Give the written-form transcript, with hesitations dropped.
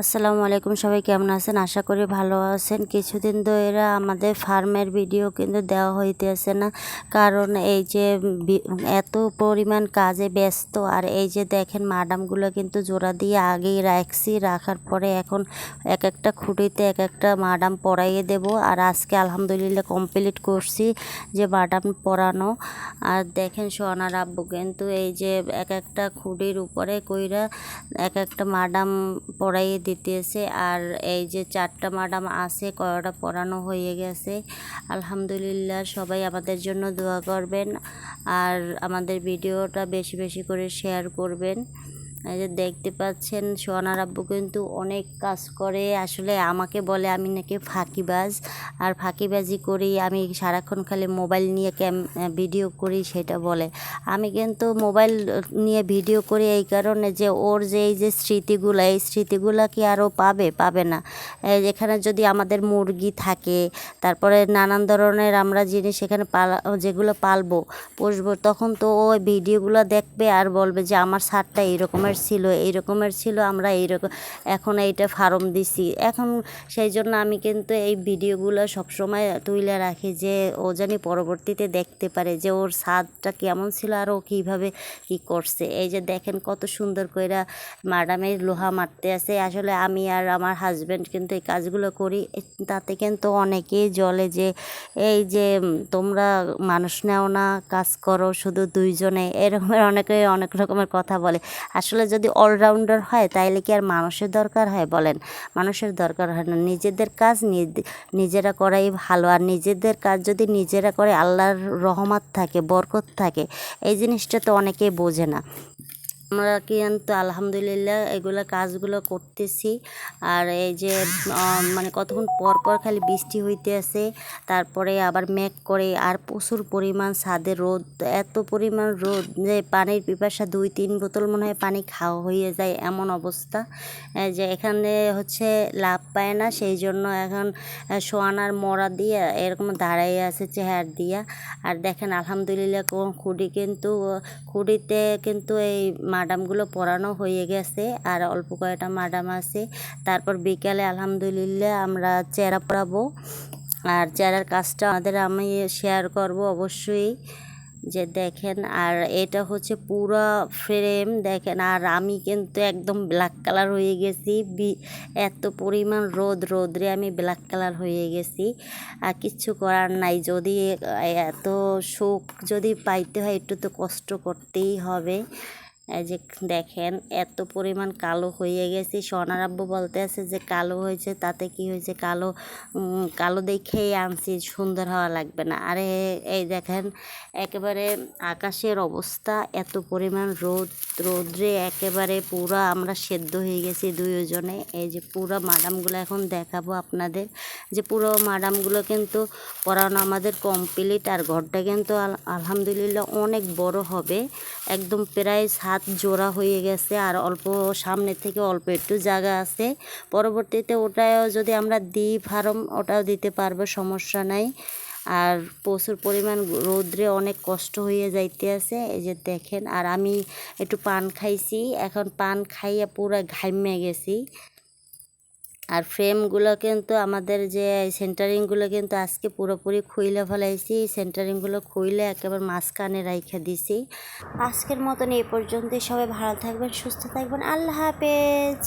আসসালামু আলাইকুম, সবাই কেমন আছেন? আশা করি ভালো আছেন। কিছুদিন ধরে আমাদের ফার্মের ভিডিও কিন্তু দেওয়া হইতেছে না, কারণ এই যে এত পরিমাণ কাজে ব্যস্ত। আর এই যে দেখেন মাডামগুলো কিন্তু জোড়া দিয়ে আগেই রাখছি, রাখার পরে এখন এক একটা খুঁটিতে এক একটা মাডাম পরাইয়ে দেব। আর আজকে আলহামদুলিল্লাহ কমপ্লিট করছি যে মাডাম পরানো। আর দেখেন সোনার আব্বু কিন্তু এই যে এক একটা খুঁটির উপরে কইরা এক একটা মাডাম পরাইয়ে দিতেছে। আর এই যে 4টা মাডাম আছে, কয়টা পরানো হয়ে গেছে। আলহামদুলিল্লাহ, সবাই আমাদের জন্য দোয়া করবেন আর আমাদের ভিডিওটা বেশি বেশি করে শেয়ার করবেন। এই যে দেখতে পাচ্ছেন সোনার আব্বু কিন্তু অনেক কাজ করে। আসলে আমাকে বলে আমি নাকি ফাঁকিবাজ, আর ফাঁকিবাজি করি আমি, সারাক্ষণ খালি মোবাইল নিয়ে ভিডিও করি সেটা বলে। আমি কিন্তু মোবাইল নিয়ে ভিডিও করি এই কারণে যে ওর যে এই যে স্মৃতিগুলো, এই স্মৃতিগুলো কি আরও পাবে না। এখানে যদি আমাদের মুরগি থাকে, তারপরে নানান ধরনের আমরা জিনিস এখানে যেগুলো পালবো পুষবো, তখন তো ওই ভিডিওগুলো দেখবে আর বলবে যে আমার ছাদটা এইরকমের ছিল, আমরা এইরকম এখন এইটা ফার্ম দিছি এখন। সেই জন্য আমি কিন্তু এই ভিডিওগুলো সবসময় তুলে রাখি যে ও জানি পরবর্তীতে দেখতে পারে যে ওর ছাদটা কেমন ছিল আর ও কীভাবে কী করছে। এই যে দেখেন কত সুন্দর কইরা মাডামের লোহা মারতে আছে। আসলে আমি আর আমার হাজব্যান্ড কিন্তু এই কাজগুলো করি, তাতে কিন্তু অনেকেই জ্বলে যে এই যে তোমরা মানুষ নেও না, কাজ করো শুধু দুইজনে, এরকমের অনেকে অনেক রকমের কথা বলে। আসলে যদি অলরাউন্ডার হয় তাইলে কি আর মানুষের দরকার হয় বলেন? মানুষের দরকার হয় না, নিজেদের কাজ নিজেরা করাই ভালো। আর নিজেদের কাজ যদি নিজেরা করে আল্লাহর রহমত থাকে, বরকত থাকে। এই জিনিসটা তো অনেকেই বোঝে না। আমরা কিন্তু আলহামদুলিল্লাহ এগুলো কাজগুলো করতেছি। আর এই যে মানে কতক্ষণ পর পর খালি বৃষ্টি হইতে আছে, তারপরে আবার মেঘ করে, আর প্রচুর পরিমাণ ছাদে রোদ, এত পরিমাণ রোদ যে পানির পিপাসা 2-3 বোতল মনে হয় পানি খাওয়া হয়ে যায়, এমন অবস্থা। যে এখানে হচ্ছে লাভ পায় না, সেই জন্য এখন সোয়ানার মরা দিয়ে এরকম দাঁড়াই আছে চেহার দিয়া। আর দেখেন আলহামদুলিল্লাহ খুঁড়িতে কিন্তু এই মাডামগুলো পরানো হয়ে গেছে, আর অল্প কয়েকটা মাডাম আছে। তারপর বিকালে আলহামদুলিল্লাহ আমরা চেরা পরাবো, আর চেরার কাজটা আমি শেয়ার করব অবশ্যই। যে দেখেন, আর এটা হচ্ছে পুরো ফ্রেম দেখেন। আর আমি কিন্তু একদম ব্ল্যাক কালার হয়ে গেছি, এত পরিমাণ রোদ্রে আমি ব্ল্যাক কালার হয়ে গেছি। আর কিচ্ছু করার নাই, যদি এত সুখ যদি পাইতে হয় একটু তো কষ্ট করতেই হবে। এই যে দেখেন এত পরিমাণ কালো হয়ে গেছি। সোনার আব্বু বলতে আছে যে কালো হয়েছে, তাতে কি হয়েছে, কালো দেখেই আনছি, সুন্দর হওয়া লাগবে না। আরে এই দেখেন একেবারে আকাশের অবস্থা, এত পরিমাণ রোদ্রে একেবারে পুরো আমরা সেদ্ধ হয়ে গেছি দুইজনে। এই যে পুরো মাডামগুলো এখন দেখাবো আপনাদের, যে পুরো মাডামগুলো কিন্তু পরানো আমাদের কমপ্লিট। আর ঘরটা কিন্তু আলহামদুলিল্লাহ অনেক বড় হবে, একদম প্রায় 7 জোড়া হয়ে গেছে। আর অল্প সামনে থেকে অল্প একটু জায়গা আছে, পরবর্তীতে ওটাও যদি আমরা দিই ফার্ম, ওটাও দিতে পারবো, সমস্যা নাই। আর প্রচুর পরিমাণ রৌদ্রে অনেক কষ্ট হয়ে যাইতে আছে। এই যে দেখেন, আর আমি একটু পান খাইছি, এখন পান খাইয়া পুরো ঘাইমে গেছি। আর ফ্রেমগুলো কিন্তু আমাদের যে সেন্টারিংগুলো কিন্তু আজকে পুরোপুরি খুইলে ফেলাইছি, সেন্টারিংগুলো খুইলে একেবারে মাঝখানে রাইখা দিছি। আজকের মতন এই পর্যন্তই। সবাই ভালো থাকবেন, সুস্থ থাকবেন, আল্লাহ হাফেজ।